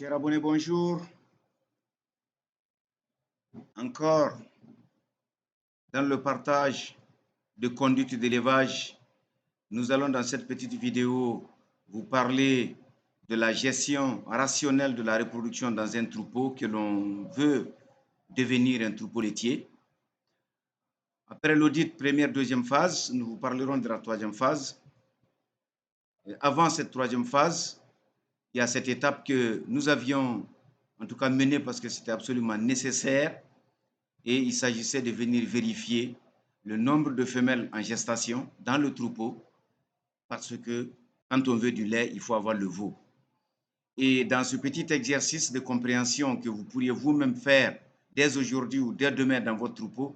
Chers abonnés, bonjour. Encore dans le partage de conduite d'élevage, nous allons dans cette petite vidéo vous parler de la gestion rationnelle de la reproduction dans un troupeau que l'on veut devenir un troupeau laitier. Après l'audit première, deuxième phase, nous vous parlerons de la troisième phase. Avant cette troisième phase, il y a cette étape que nous avions en tout cas menée parce que c'était absolument nécessaire. Et il s'agissait de venir vérifier le nombre de femelles en gestation dans le troupeau, parce que quand on veut du lait, il faut avoir le veau. Et dans ce petit exercice de compréhension que vous pourriez vous-même faire dès aujourd'hui ou dès demain dans votre troupeau,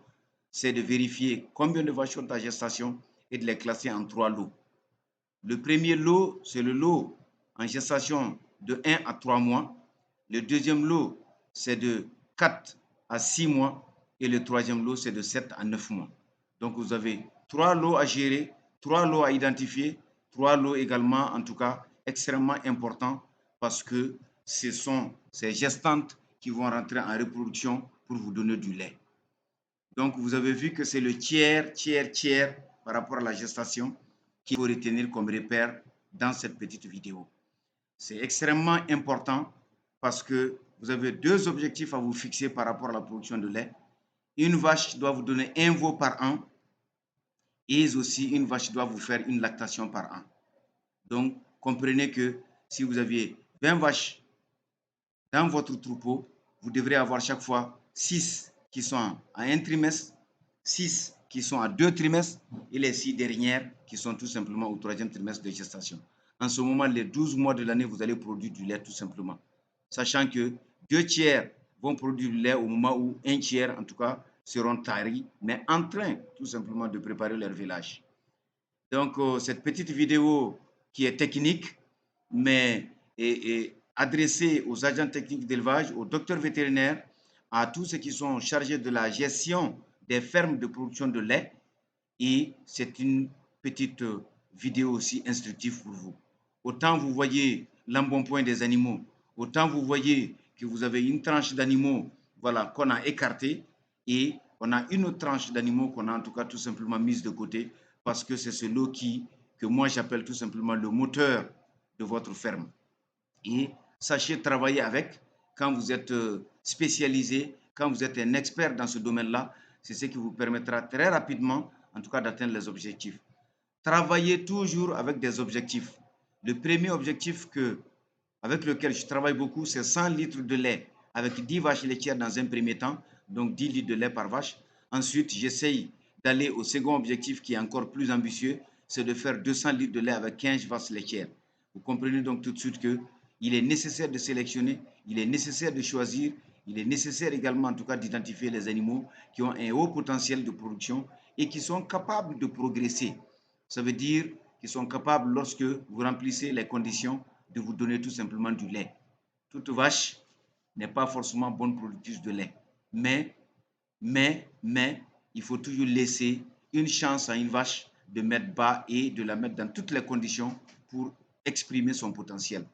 c'est de vérifier combien de vaches sont en gestation et de les classer en 3 lots. Le premier lot, c'est le lot en gestation de 1 à 3 mois. Le deuxième lot, c'est de 4 à 6 mois. Et le troisième lot, c'est de 7 à 9 mois. Donc, vous avez 3 lots à gérer, 3 lots à identifier, 3 lots également, en tout cas, extrêmement importants parce que ce sont ces gestantes qui vont rentrer en reproduction pour vous donner du lait. Donc, vous avez vu que c'est le tiers par rapport à la gestation qu'il faut retenir comme repère dans cette petite vidéo. C'est extrêmement important parce que vous avez 2 objectifs à vous fixer par rapport à la production de lait. Une vache doit vous donner 1 veau par an et aussi une vache doit vous faire une lactation par an. Donc, comprenez que si vous aviez 20 vaches dans votre troupeau, vous devrez avoir chaque fois 6 qui sont à un trimestre, 6 qui sont à 2 trimestres et les 6 dernières qui sont tout simplement au 3e trimestre de gestation. En ce moment, les 12 mois de l'année, vous allez produire du lait tout simplement. Sachant que 2 tiers vont produire du lait au moment où 1 tiers, en tout cas, seront taris, mais en train tout simplement de préparer leur village. Donc, cette petite vidéo qui est technique, mais est adressée aux agents techniques d'élevage, aux docteurs vétérinaires, à tous ceux qui sont chargés de la gestion des fermes de production de lait. Et c'est une petite vidéo aussi instructive pour vous. Autant vous voyez l'embonpoint des animaux, autant vous voyez que vous avez une tranche d'animaux voilà, qu'on a écartée et on a une autre tranche d'animaux qu'on a en tout cas tout simplement mise de côté parce que c'est ce lot que moi j'appelle tout simplement le moteur de votre ferme. Et sachez travailler avec quand vous êtes spécialisé, quand vous êtes un expert dans ce domaine-là, c'est ce qui vous permettra très rapidement, en tout cas, d'atteindre les objectifs. Travaillez toujours avec des objectifs. Le premier objectif avec lequel je travaille beaucoup, c'est 100 litres de lait avec 10 vaches laitières dans un premier temps, donc 10 litres de lait par vache. Ensuite, j'essaye d'aller au second objectif qui est encore plus ambitieux, c'est de faire 200 litres de lait avec 15 vaches laitières. Vous comprenez donc tout de suite qu'il est nécessaire de sélectionner, il est nécessaire de choisir, il est nécessaire également en tout cas d'identifier les animaux qui ont un haut potentiel de production et qui sont capables de progresser. Ça veut dire qu'ils sont capables, lorsque vous remplissez les conditions, de vous donner tout simplement du lait. Toute vache n'est pas forcément bonne productrice de lait. Mais, il faut toujours laisser une chance à une vache de mettre bas et de la mettre dans toutes les conditions pour exprimer son potentiel.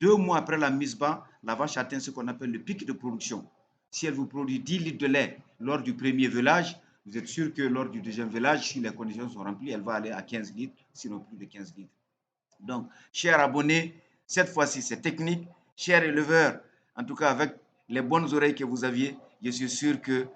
2 mois après la mise bas, la vache atteint ce qu'on appelle le pic de production. Si elle vous produit 10 litres de lait lors du premier velage, vous êtes sûr que lors du deuxième velage, si les conditions sont remplies, elle va aller à 15 litres, sinon plus de 15 litres. Donc, chers abonnés, cette fois-ci, c'est technique. Chers éleveurs, en tout cas, avec les bonnes oreilles que vous aviez, je suis sûr que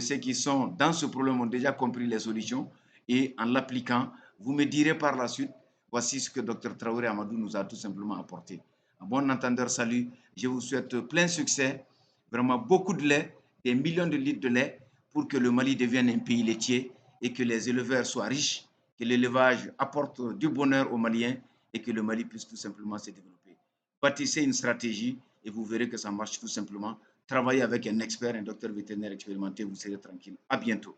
ceux qui sont dans ce problème ont déjà compris les solutions. Et en l'appliquant, vous me direz par la suite, voici ce que Dr Traoré Amadou nous a tout simplement apporté. Un bon entendeur, salut. Je vous souhaite plein succès, vraiment beaucoup de lait, des millions de litres de lait pour que le Mali devienne un pays laitier et que les éleveurs soient riches, que l'élevage apporte du bonheur aux Maliens et que le Mali puisse tout simplement se développer. Bâtissez une stratégie et vous verrez que ça marche tout simplement. Travaillez avec un expert, un docteur vétérinaire expérimenté, vous serez tranquille. À bientôt.